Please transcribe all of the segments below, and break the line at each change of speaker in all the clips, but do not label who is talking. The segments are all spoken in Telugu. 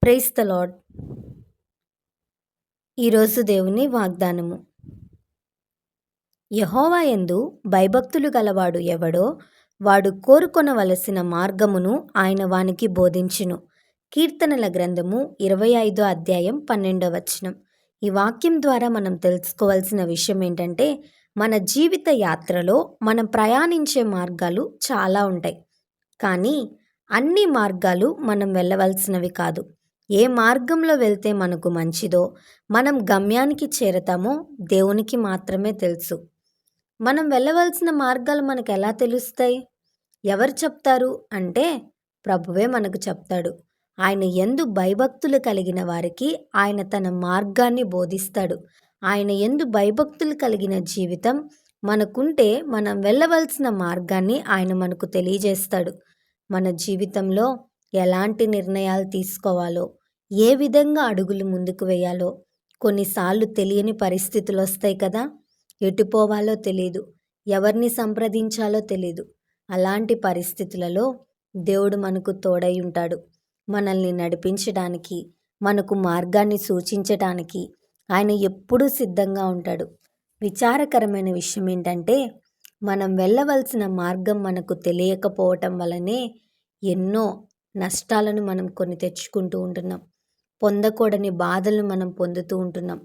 Praise the lord. ఈరోజు దేవుని వాగ్దానము. యెహోవా యందు భయభక్తులు గలవాడు ఎవడో వాడు కోరుకొనవలసిన మార్గమును ఆయన వానికి బోధించును. కీర్తనల గ్రంథము 25వ అధ్యాయం 12వ వచనం. ఈ వాక్యం ద్వారా మనం తెలుసుకోవాల్సిన విషయం ఏంటంటే, మన జీవిత యాత్రలో మనం ప్రయాణించే మార్గాలు చాలా ఉంటాయి. కానీ అన్ని మార్గాలు మనం వెళ్ళవలసినవి కాదు. ఏ మార్గంలో వెళ్తే మనకు మంచిదో, మనం గమ్యానికి చేరతామో దేవునికి మాత్రమే తెలుసు. మనం వెళ్ళవలసిన మార్గాలు మనకు ఎలా తెలుస్తాయి? ఎవరు చెప్తారు అంటే, ప్రభువే మనకు చెప్తాడు. ఆయన యందు భయభక్తులు కలిగిన వారికి ఆయన తన మార్గాన్ని బోధిస్తాడు. ఆయన యందు భయభక్తులు కలిగిన జీవితం మనకుంటే మనం వెళ్ళవలసిన మార్గాన్ని ఆయన మనకు తెలియజేస్తాడు. మన జీవితంలో ఎలాంటి నిర్ణయాలు తీసుకోవాలో, ఏ విధంగా అడుగులు ముందుకు వేయాలో కొన్నిసార్లు తెలియని పరిస్థితులు వస్తాయి కదా. ఎటు పోవాలో తెలియదు, ఎవరిని సంప్రదించాలో తెలియదు. అలాంటి పరిస్థితులలో దేవుడు మనకు తోడై ఉంటాడు. మనల్ని నడిపించడానికి, మనకు మార్గాన్ని సూచించడానికి ఆయన ఎప్పుడూ సిద్ధంగా ఉంటాడు. విచారకరమైన విషయం ఏంటంటే, మనం వెళ్ళవలసిన మార్గం మనకు తెలియకపోవటం వలనే ఎన్నో నష్టాలను మనం కొని తెచ్చుకుంటూ ఉంటున్నాం. పొందకూడని బాధలను మనం పొందుతూ ఉంటున్నాం.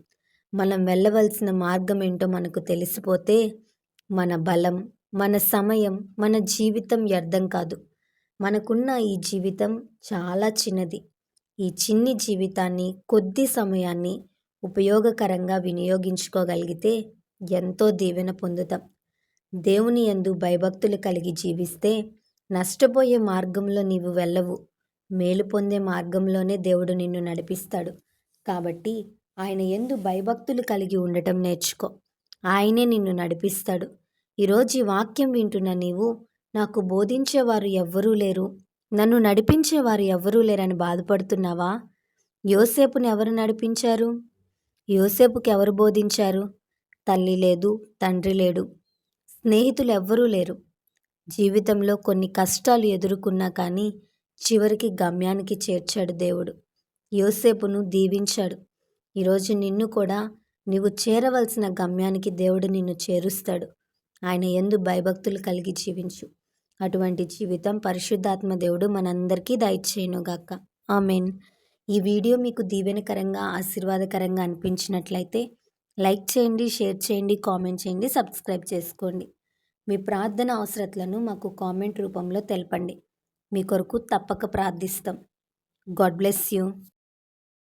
మనం వెళ్ళవలసిన మార్గం ఏంటో మనకు తెలిసిపోతే మన బలం, మన సమయం, మన జీవితం వ్యర్థం కాదు. మనకున్న ఈ జీవితం చాలా చిన్నది. ఈ చిన్ని జీవితాన్ని, కొద్ది సమయాన్ని ఉపయోగకరంగా వినియోగించుకోగలిగితే ఎంతో దీవెన పొందుతాం. దేవుని యందు భయభక్తులు కలిగి జీవిస్తే నష్టపోయే మార్గంలో నీవు వెళ్ళవు. మేలు పొందే మార్గంలోనే దేవుడు నిన్ను నడిపిస్తాడు. కాబట్టి ఆయన యందు భయభక్తులు కలిగి ఉండటం నేర్చుకో. ఆయనే నిన్ను నడిపిస్తాడు. ఈరోజు ఈ వాక్యం వింటున్న నీవు, నాకు బోధించేవారు ఎవ్వరూ లేరు, నన్ను నడిపించేవారు ఎవ్వరూ లేరని బాధపడుతున్నావా? యోసేపుని ఎవరు నడిపించారు? యోసేపుకి ఎవరు బోధించారు? తల్లి లేదు, తండ్రి లేడు, స్నేహితులు ఎవ్వరూ లేరు. జీవితంలో కొన్ని కష్టాలు ఎదుర్కొన్నా కానీ చివరికి గమ్యానికి చేర్చాడు దేవుడు. యోసేపును దీవించాడు. ఈరోజు నిన్ను కూడా నీవు చేరవలసిన గమ్యానికి దేవుడు నిన్ను చేరుస్తాడు. ఆయన యందు భయభక్తులు కలిగి జీవించు. అటువంటి జీవితం పరిశుద్ధాత్మ దేవుడు మనందరికీ దయచేయునుగాక. ఆమెన్. ఈ వీడియో మీకు దీవెనకరంగా, ఆశీర్వాదకరంగా అనిపించినట్లయితే లైక్ చేయండి, షేర్ చేయండి, కామెంట్ చేయండి, సబ్స్క్రైబ్ చేసుకోండి. మీ ప్రార్థన అవసరతలను మాకు కామెంట్ రూపంలో తెలపండి. మీ కొరకు తప్పక ప్రార్థిస్తాం. God bless you.